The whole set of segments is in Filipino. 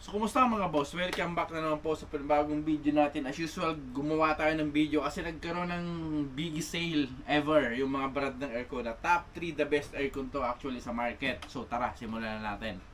So, kumusta mga boss? Welcome back na naman po sa bagong video natin. As usual, gumawa tayo ng video kasi nagkaroon ng big sale ever yung mga brand ng aircon na top 3 the best aircon to actually sa market. So, tara, simulan na natin.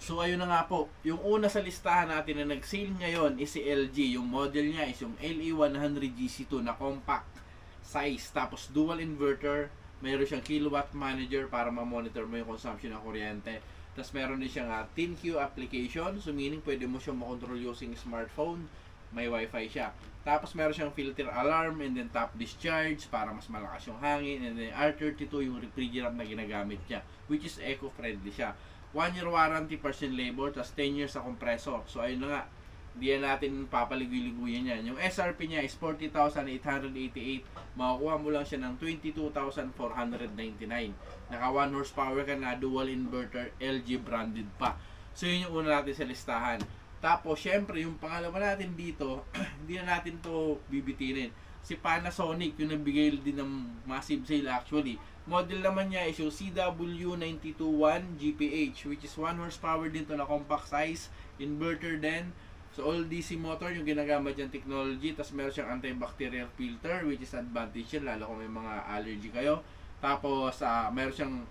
So, ayun na nga po. Yung una sa listahan natin na nag-sale ngayon is si LG. Yung model niya is yung LE100GC2 na compact size. Tapos, dual inverter. Mayroon siyang kilowatt manager para ma-monitor mo yung consumption ng kuryente. Tapos meron din siyang ThinQ application. So meaning pwede mo siyang makontrol using smartphone. May wifi siya. Tapos meron siyang filter alarm and then top discharge para mas malakas yung hangin. And then R32 yung refrigerant na ginagamit niya. Which is eco-friendly siya. 1 year warranty, % labor. Tapos 10 years sa compressor. So ayun na nga. Hindi natin papaligoy-ligoyan yan. Yung SRP niya is 40,888. Makakuha mo lang siya ng 22,499. Naka 1 horsepower ka na, dual inverter, LG branded pa. So yun yung una natin sa listahan. Tapos syempre yung pangalawa natin dito, hindi na natin to bibitinin. Si Panasonic yung nagbigay din ng massive sale actually. Model naman niya is yung CW921 GPH, which is 1 horsepower din to na compact size, inverter din. So all DC motor yung ginagamit yung technology. Tapos meron siyang antibacterial filter, which is advantage yun lalo kung may mga allergy kayo. Tapos meron siyang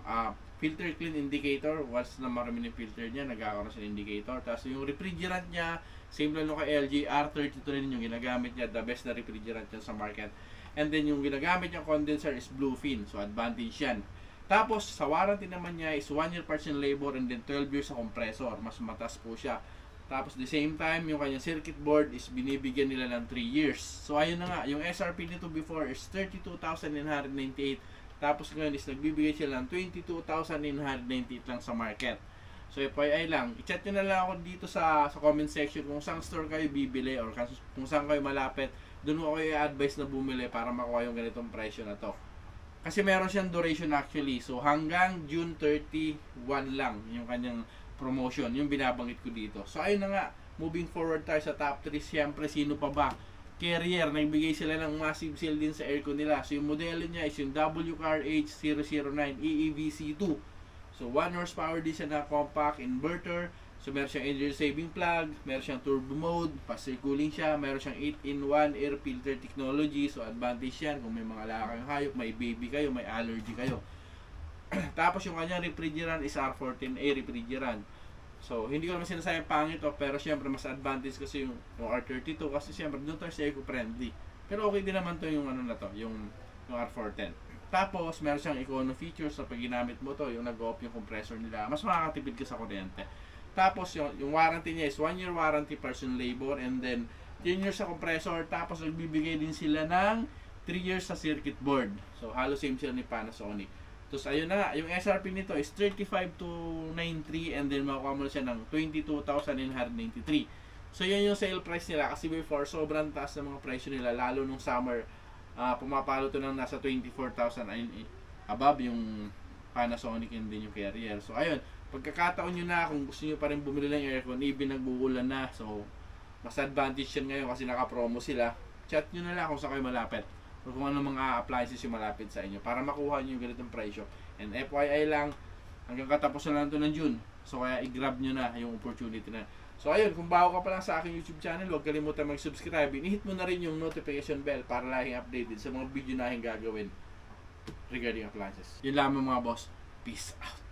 filter clean indicator. Once na marami yung filter niya, nagkakaroon siya ng indicator. Tapos yung refrigerant niya, same lang kay LG, R32 rin yung ginagamit niya. The best na refrigerant niya sa market. And then yung ginagamit niyang condenser is Bluefin. So advantage yan. Tapos sa warranty naman niya is 1 year % labor and then 12 years sa compressor. Mas matas po siya. Tapos the same time, yung kanyang circuit board is binibigyan nila ng 3 years. So ayun na nga, yung SRP nito before is 32,998. Tapos ngayon is nagbibigay sila ng 22,998 lang sa market. So FYI lang, i-chat nyo na lang ako dito sa comment section kung saan store kayo bibili or kung saan kayo malapit. Doon ko kayo i-advise na bumili para makuha yung ganitong presyo na to. Kasi meron siyang duration actually. So hanggang June 31 lang yung kanyang promotion, yung binabanggit ko dito. So ayun na nga, moving forward tayo sa top 3. Siyempre, sino pa ba? Carrier, nagbigay sila ng massive sale din sa aircon nila. So yung modelo niya is yung WRH009 EEVC2. So 1 horsepower din siya na compact inverter. So meron siyang energy saving plug, meron siyang turbo mode, passive cooling siya, meron siyang 8-in-1 air filter technology. So advantage yan kung may mga alaga kayong hayop, may baby kayo, may allergy kayo. Tapos yung kanyang refrigerant is R14A refrigerant. So hindi ko naman sinasayang pangit pero syempre mas advantage kasi yung R32 kasi syempre doon tayo sa eco-friendly. Pero okay din naman to yung ano na to, yung R410. Tapos meron siyang econo features sa pag ginamit mo to, yung nag-off yung compressor nila, mas makakatipid ka sa kuryente. Tapos yung warranty niya is 1 year warranty, % labor, and then 10 years sa compressor. Tapos nagbibigay din sila ng 3 years sa circuit board. So halos same sila ni Panasonic. Tapos ayun na nga, yung SRP nito is 35,293 and then makukuha mo siya ng 22,993. So yun yung sale price nila kasi before sobrang taas ng mga presyo nila lalo nung summer. Pumapalo to ng nasa 24,000 above yung Panasonic and din yung Carrier. So ayun, pagkakataon nyo na kung gusto nyo pa rin bumili ng aircon, even nagbuulan na. So mas advantage yan ngayon kasi naka-promo sila. Chat nyo na lang kung saan kayo malapit o kung ano mga appliances yung malapit sa inyo para makuha nyo yung ganitong presyo. And FYI lang, hanggang katapusan lang ito ng June. So kaya i-grab nyo na yung opportunity na. So ayun, kung bago ka pa lang sa aking YouTube channel, huwag kalimutan mag-subscribe. I-hit mo na rin yung notification bell para laging updated sa mga video na aking gagawin regarding appliances. Yun lamang mga boss. Peace out.